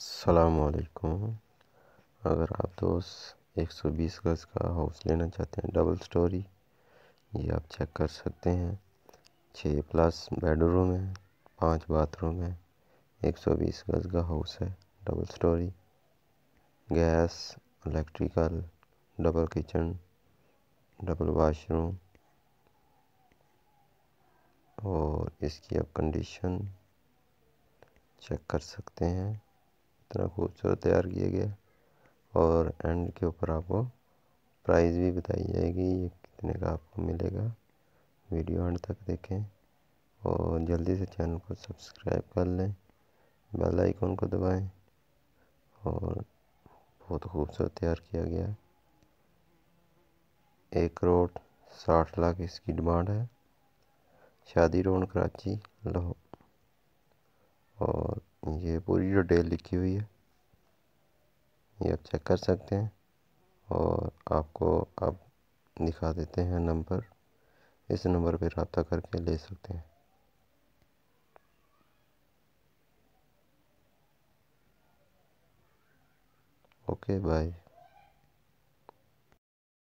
السلام علیکم۔ اگر آپ دوست 120 گز کا ہاؤس لینا چاہتے ہیں ڈبل سٹوری، یہ آپ چیک کر سکتے ہیں۔ 6+ بیڈ روم ہے، 5 باتھ روم ہے، 120 گز کا ہاؤس ہے، double storey, gas, electrical, double kitchen, double washroom, اور اس کی آپ کنڈیشن چیک کر سکتے ہیں۔ اتنا خوبصورت تیار کیا گیا، اور اینڈ کے اوپر آپ کو پرائز بھی بتائی جائے گی یہ کتنے کا آپ کو ملے گا۔ ویڈیو اینڈ تک دیکھیں اور جلدی سے چینل کو سبسکرائب کر لیں، بیل آئیکن کو دبائیں، اور بہت خوبصورت تیار کیا گیا ہے۔ 1,60,00,000 اس کی ڈیمانڈ ہے۔ شادی روڈ کراچی لاہور، اور یہ پوری ڈیٹیل لکھی ہوئی ہے، یہ آپ چیک کر سکتے ہیں۔ اور آپ کو اب دکھا دیتے ہیں نمبر، اس نمبر پہ رابطہ کر کے لے سکتے ہیں۔ Okay, bye.